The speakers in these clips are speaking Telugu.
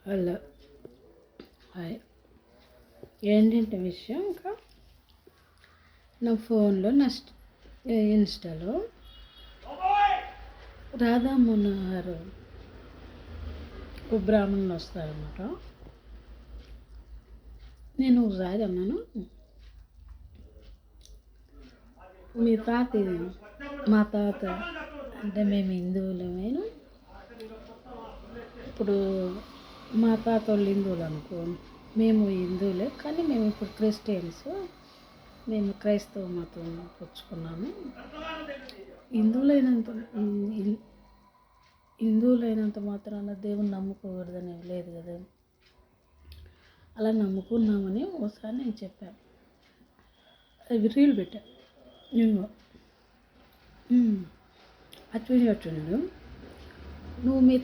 Hello hi. ఏంటంటే విషయం ఇంకా నా ఫోన్లో ఇన్స్టాలో రాధా మనోహర్ బ్రాహ్మణులు వస్తారన్నమాట. నేను ఒకసారి అన్నాను, మీ తాత మా తాత అంటే మేము హిందువులమేను. ఇప్పుడు మా తాత వాళ్ళు హిందువులు అనుకో, మేము హిందువులే కానీ మేము ఇప్పుడు క్రిస్టియన్స్. మేము క్రైస్తవ మతం పుచ్చుకున్నాము. హిందువులైనంత హిందువులైనంత మాత్రాన దేవుని నమ్ముకోకూడదని లేదు కదా. అలా నమ్ముకున్నామని ఒకసారి నేను చెప్పాను. అవి రీల్ పెట్టా. నేను చూసినట్టున్నాడు. నువ్వు మీ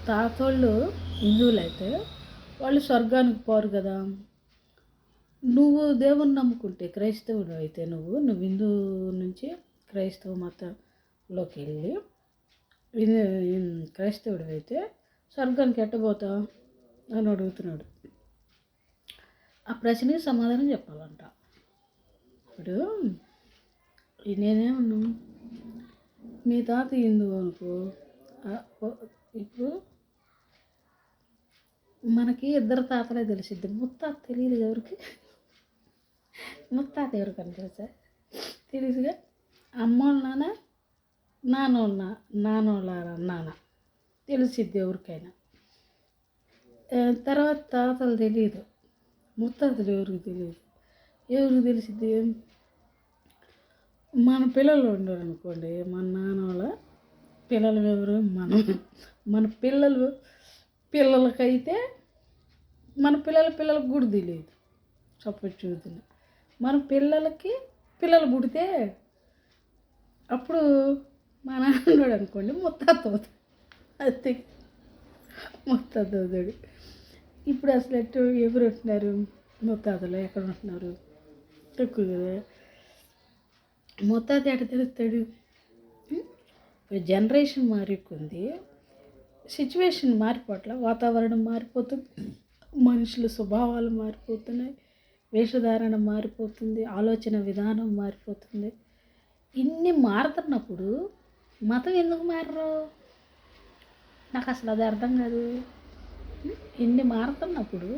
తాతోళ్ళు హిందువులైతే వాళ్ళు స్వర్గానికి పోరు కదా. నువ్వు దేవుని నమ్ముకుంటే క్రైస్తవుడు అయితే నువ్వు హిందూ నుంచి క్రైస్తవ మతంలోకి వెళ్ళి క్రైస్తవుడు అయితే స్వర్గానికి ఎట్టబోతావు అని అడుగుతున్నాడు. ఆ ప్రశ్నకి సమాధానం చెప్పాలంట. ఇప్పుడు నేనేమన్నా, మీ తాత హిందువు అనుకో, ఇప్పుడు మనకి ఇద్దరు తాతలే తెలిసిద్ది, ముత్తాత తెలియదు ఎవరికి. ముత్తాత ఎవరికని తెలుసా? తెలుసుగా. అమ్మోళ్ళ నాన్న, నాన్నోళ్ళ నాన్న తెలిసిద్ది ఎవరికైనా. తర్వాత తాతలు తెలియదు, ముత్తాతలు ఎవరికి తెలియదు. ఎవరికి తెలిసిద్ది? మన పిల్లలు ఉండరు అనుకోండి, మన నాన్న వాళ్ళ పిల్లలు ఎవరు? మన పిల్లలకైతే మన పిల్లలకు కూడా తెలియదు. సపోర్ట్ చూద్దాం, మన పిల్లలు పుడితే అప్పుడు మా నాన్న అనుకోండి ముత్తాత అవుతాడు. అంతే, ముత్తాత అవుతాడు. ఇప్పుడు అసలు ఎవరు ఉంటున్నారు? ముత్తాతలు ఎక్కడ ఉంటున్నారు? తక్కువ కదా. ముత్తాత ఎక్కడ తెలుస్తాడు? ఇప్పుడు జనరేషన్ మారిపోయింది, సిచ్యువేషన్ మారిపోవట్ల, వాతావరణం మారిపోతుంది, మనుషుల స్వభావాలు మారిపోతున్నాయి, వేషధారణ మారిపోతుంది, ఆలోచన విధానం మారిపోతుంది. ఇన్ని మారుతున్నప్పుడు మతం ఎందుకు మారరు? నాకు అసలు అది అర్థం కాదు. ఇన్ని మారుతున్నప్పుడు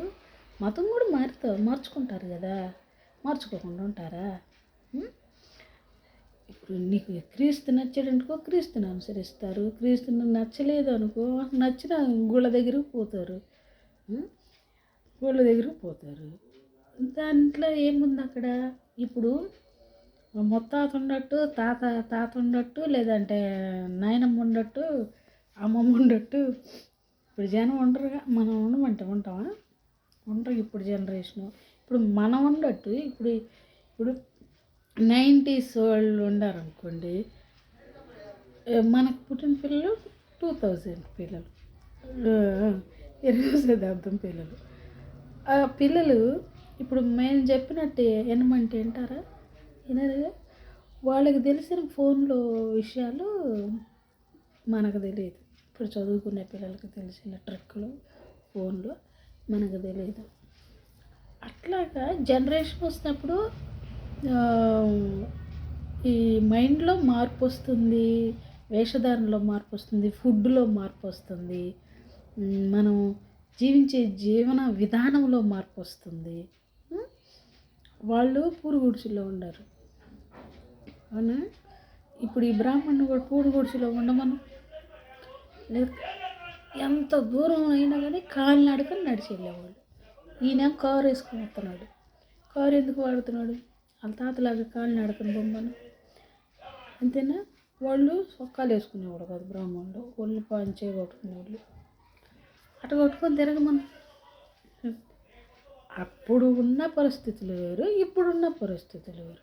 మతం కూడా మార్చుకుంటారు కదా, మార్చుకోకుండా ఉంటారా? ఇప్పుడు నీకు క్రీస్తు నచ్చాడనుకో, క్రీస్తుని అనుసరిస్తారు. క్రీస్తుని నచ్చలేదు అనుకో, నచ్చిన గుళ్ళ దగ్గరికి పోతారు. దాంట్లో ఏముంది అక్కడ? ఇప్పుడు ముత్తాత ఉన్నట్టు తాత ఉన్నట్టు, లేదంటే నాయనమ్మ ఉన్నట్టు, అమ్మమ్మ ఉన్నట్టు ఇప్పుడు జనం ఉండరుగా. మనం ఉంటామా? ఉండరు ఇప్పుడు జనరేషను. ఇప్పుడు మనం ఉన్నట్టు ఇప్పుడు 90s వాళ్ళు ఉండారనుకోండి, మనకు పుట్టిన పిల్లలు 2000 పిల్లలు, 20వ శతాబ్దం పిల్లలు. ఆ పిల్లలు ఇప్పుడు మేము చెప్పినట్టు వినమంటే వింటారా? వినరుగా. వాళ్ళకి తెలిసిన ఫోన్లో విషయాలు మనకు తెలియదు. ఇప్పుడు చదువుకునే పిల్లలకి తెలిసిన ట్రిక్కులు ఫోన్లో మనకు తెలియదు. అట్లాగా జనరేషన్ వస్తున్నప్పుడు ఈ మైండ్లో మార్పు వస్తుంది, వేషధారణలో మార్పు వస్తుంది, ఫుడ్లో మార్పు వస్తుంది, మనం జీవించే జీవన విధానంలో మార్పు వస్తుంది. వాళ్ళు పూరుగుడిచిలో ఉండరు, అవునా? ఇప్పుడు ఈ బ్రాహ్మణుడు కూడా పూరుగుడిచిలో ఉండమను, లేదు. ఎంత దూరం అయినా కానీ కాలినడకని నడిచి వెళ్ళేవాళ్ళు. ఈయన కారు వేసుకొని వస్తున్నాడు. కారు ఎందుకు వాడుతున్నాడు? వాళ్ళ తాతలాగా కాలినడకని బొమ్మను, అంతేనా? వాళ్ళు సొక్కాలు వేసుకునేవాడు కాదు బ్రాహ్మణులు, ఒళ్ళు పంచే కొట్టుకునేవాళ్ళు. అటు కొట్టుకొని తిరగమను. అప్పుడు ఉన్న పరిస్థితులు వేరు, ఇప్పుడున్న పరిస్థితులు వేరు.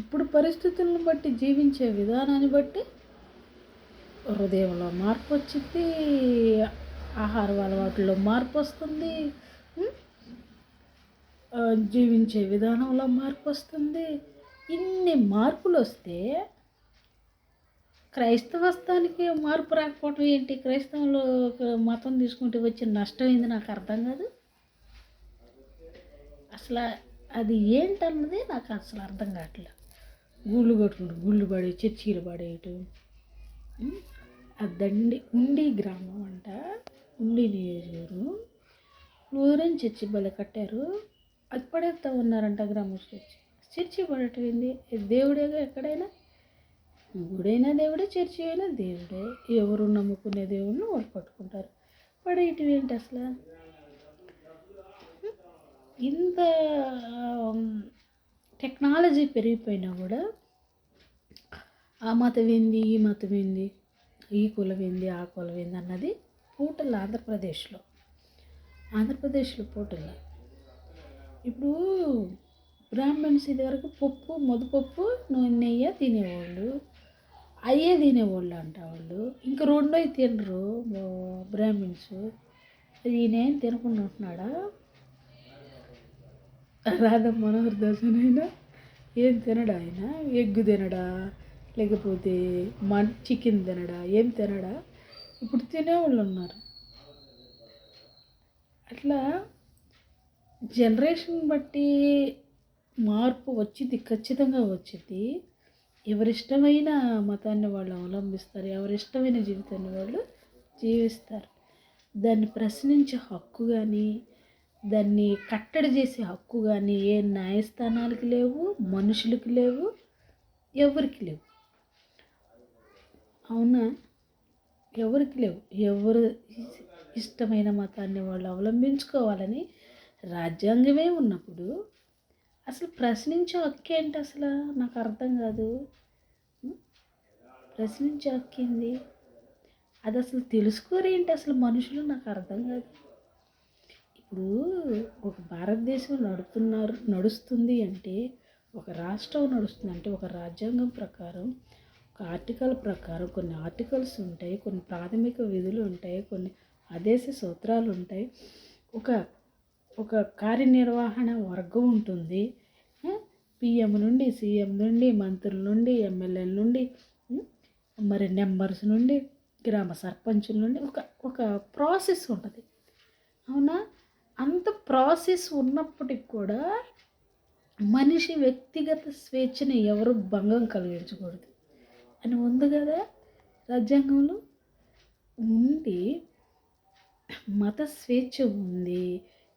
ఇప్పుడు పరిస్థితులను బట్టి, జీవించే విధానాన్ని బట్టి హృదయంలో మార్పు వచ్చింది, ఆహార అలవాట్లలో మార్పు వస్తుంది, జీవించే విధానంలో మార్పు వస్తుంది. ఇన్ని మార్పులు వస్తే క్రైస్తవత్వానికి మార్పు రాకపోవటం ఏంటి? క్రైస్తవంలో ఒక మతం తీసుకుంటే వచ్చిన నష్టం ఏంది నాకు అర్థం కాదు. అసలు అది ఏంటన్నది నాకు అసలు అర్థం కావట్లేదు. గుళ్ళు కట్టుకుంటూ గుళ్ళు పడే చర్చీలు పడేయటం. ఆ ఉండి గ్రామం అంట, ఉండి నియోజకవర్గం నూరేం చర్చి బలి కట్టారు. అది పడేస్తూ ఉన్నారంట గ్రామం చర్చి పడటం ఏంది? దేవుడేగా ఎక్కడైనా, గుడైనా దేవుడే, చర్చి అయినా దేవుడే. ఎవరు నమ్ముకునే దేవుడిని వాళ్ళు పట్టుకుంటారు. పడేయటం ఏంటి అసలు? ఇంత టెక్నాలజీ పెరిగిపోయినా కూడా ఆ మతం ఏంది, ఈ మతం ఏంది, ఈ కులం ఏంది, ఆ కులం ఏంది అన్నది పూటలు ఆంధ్రప్రదేశ్లో పూటలు. ఇప్పుడు బ్రాహ్మణ్స్ ఇదివరకు పప్పు, ముద్దపప్పు, నెయ్యి తినేవాళ్ళు, అయ్యే తినేవాళ్ళు అంట వాళ్ళు. ఇంకా రెండోవి తినరు బ్రాహ్మణ్స్. ఈయనేం తినకుండా ఉంటున్నాడా? రాధా మనోహర్ దాసనైనా ఏం తినడా? ఆయన ఎగ్గు తినడా, లేకపోతే చికెన్ తినడా, ఏం తినడా? ఇప్పుడు తినేవాళ్ళు ఉన్నారు. అట్లా జనరేషన్ బట్టి మార్పు వచ్చింది, ఖచ్చితంగా వచ్చింది. ఎవరిష్టమైన మతాన్ని వాళ్ళు అవలంబిస్తారు, ఎవరిష్టమైన జీవితాన్ని వాళ్ళు జీవిస్తారు. దాన్ని ప్రశ్నించే హక్కు కానీ, దాన్ని కట్టడి చేసే హక్కు కానీ ఏ న్యాయస్థానాలకి లేవు, మనుషులకి లేవు, ఎవరికి లేవు. అవునా? ఎవరికి లేవు. ఎవరు ఇష్టమైన మతాన్ని వాళ్ళు అవలంబించుకోవాలని రాజ్యాంగమే ఉన్నప్పుడు అసలు ప్రశ్నించే హక్కు ఏంటి అసలు? నాకు అర్థం కాదు. ప్రశ్నించే హక్కు ఏంది? అది అసలు తెలుసుకోరేంటి అసలు మనుషులు? నాకు అర్థం కాదు. ఇప్పుడు ఒక భారతదేశం నడుస్తుంది అంటే, ఒక రాష్ట్రం నడుస్తుంది అంటే, ఒక రాజ్యాంగం ప్రకారం, ఒక ఆర్టికల్ ప్రకారం కొన్ని ఆర్టికల్స్ ఉంటాయి, కొన్ని ప్రాథమిక విధులు ఉంటాయి, కొన్ని ఆదేశ సూత్రాలు ఉంటాయి, ఒక ఒక కార్యనిర్వహణ వర్గం ఉంటుంది. పిఎం నుండి, సీఎం నుండి, మంత్రుల నుండి, ఎమ్మెల్యేల నుండి, మరి నెంబర్స్ నుండి, గ్రామ సర్పంచుల నుండి ఒక ప్రాసెస్ ఉంటుంది. అవునా? అంత ప్రాసెస్ ఉన్నప్పటికి కూడా మనిషి వ్యక్తిగత స్వేచ్ఛని ఎవరు భంగం కలిగించకూడదు అని ఉంది కదా రాజ్యాంగంలో. ఉండి మత స్వేచ్ఛ ఉంది,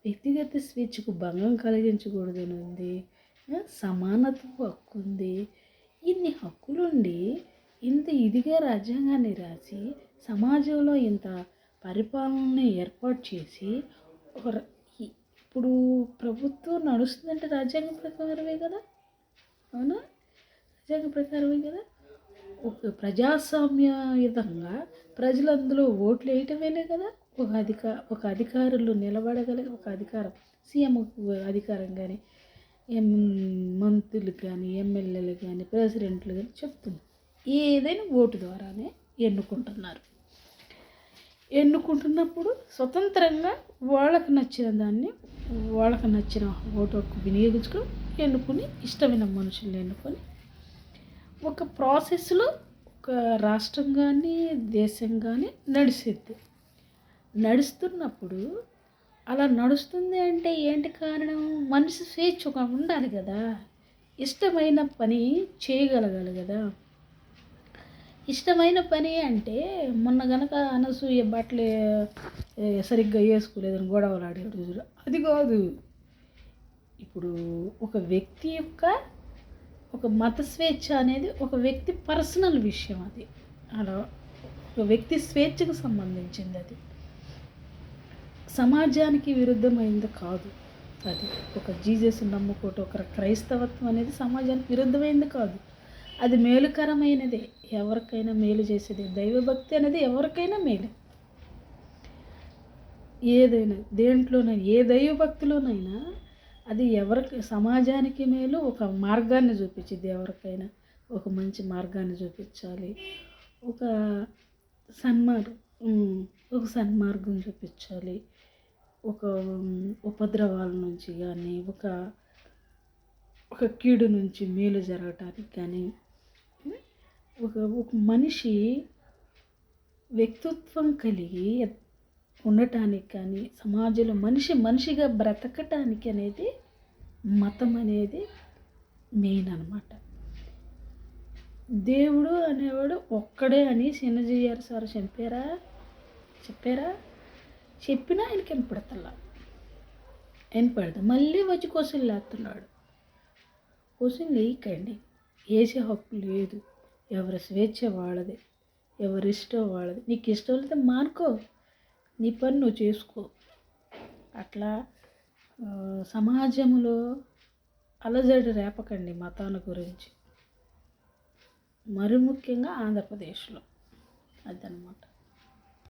వ్యక్తిగత స్వేచ్ఛకు భంగం కలిగించకూడదని ఉంది, సమానత్వ హక్కు ఉంది. ఇన్ని హక్కులుండి ఇంత ఇదిగా రాజ్యాంగాన్ని రాసి సమాజంలో ఇంత పరిపాలనని ఏర్పాటు చేసి ఇప్పుడు ప్రభుత్వం నడుస్తుందంటే రాజ్యాంగం ప్రకారమే కదా. అవునా? రాజ్యాంగ ప్రకారమే కదా. ఒక ప్రజాస్వామ్యయుతంగా ప్రజలు అందులో ఓట్లు వేయటమేనే కదా ఒక అధికారులు నిలబడగలిగే ఒక అధికారం. సీఎం అధికారం కానీ, మంత్రులు కానీ, ఎమ్మెల్యేలు కానీ, ప్రెసిడెంట్లు కానీ చెప్తుంది. ఏదైనా ఓటు ద్వారానే ఎన్నుకుంటున్నప్పుడు స్వతంత్రంగా వాళ్ళకు నచ్చిన దాన్ని, వాళ్ళకు నచ్చిన ఓటు హక్కు వినియోగించుకొని ఎన్నుకొని, ఇష్టమైన మనుషుల్ని ఎన్నుకొని ఒక ప్రాసెస్లో ఒక రాష్ట్రం కానీ, దేశం కానీ నడుస్తున్నప్పుడు అలా నడుస్తుంది అంటే ఏంటి కారణం? మనిషి స్వేచ్ఛ ఉండాలి కదా, ఇష్టమైన పని చేయగలగాలి కదా. ఇష్టమైన పని అంటే మొన్న గనక అనసూయ బట్టలు సరిగ్గా వేసుకోలేదని గొడవలు ఆడాడు రోజులు, అది కాదు. ఇప్పుడు ఒక వ్యక్తి యొక్క ఒక మత స్వేచ్ఛ అనేది ఒక వ్యక్తి పర్సనల్ విషయం. అది అలా ఒక వ్యక్తి స్వేచ్ఛకు సంబంధించింది. అది సమాజానికి విరుద్ధమైంది కాదు. అది ఒక జీసస్ నమ్ముకోవటం, ఒక క్రైస్తవత్వం అనేది సమాజానికి విరుద్ధమైంది కాదు. అది మేలుకరమైనదే, ఎవరికైనా మేలు చేసేది. దైవభక్తి అనేది ఎవరికైనా మేలు. ఏదైనా దేంట్లోనైనా, ఏ దైవభక్తిలోనైనా అది ఎవరికి సమాజానికి మేలు, ఒక మార్గాన్ని చూపించింది. ఎవరికైనా ఒక మంచి మార్గాన్ని చూపించాలి, ఒక సన్మార్గం చూపించాలి, ఒక ఉపద్రవాల నుంచి కానీ, ఒక కీడు నుంచి మేలు జరగటానికి కానీ, ఒక ఒక మనిషి వ్యక్తిత్వం కలిగి ఉండటానికి కానీ సమాజంలో మనిషిగా బ్రతకటానికి అనేది మతం అనేది మెయిన్ అన్నమాట. దేవుడు అనేవాడు ఒక్కడే అని చిన్నజీఆర్ సార్ చెప్పారా చెప్పినా ఆయనకి వినపడదు. మళ్ళీ వచ్చి క్వశ్చన్ లేస్తున్నాడు. క్వశ్చన్ లేకండి, వేసే హక్కు లేదు. ఎవరి స్వేచ్ఛ వాళ్ళది, ఎవరి ఇష్టం వాళ్ళది. నీకు ఇష్టం లేకపోతే మానుకో, నీ పని నువ్వు చేసుకో. అట్లా సమాజంలో అలజడి రేపకండి మతాల గురించి, మరి ముఖ్యంగా ఆంధ్రప్రదేశ్లో. అదనమాట.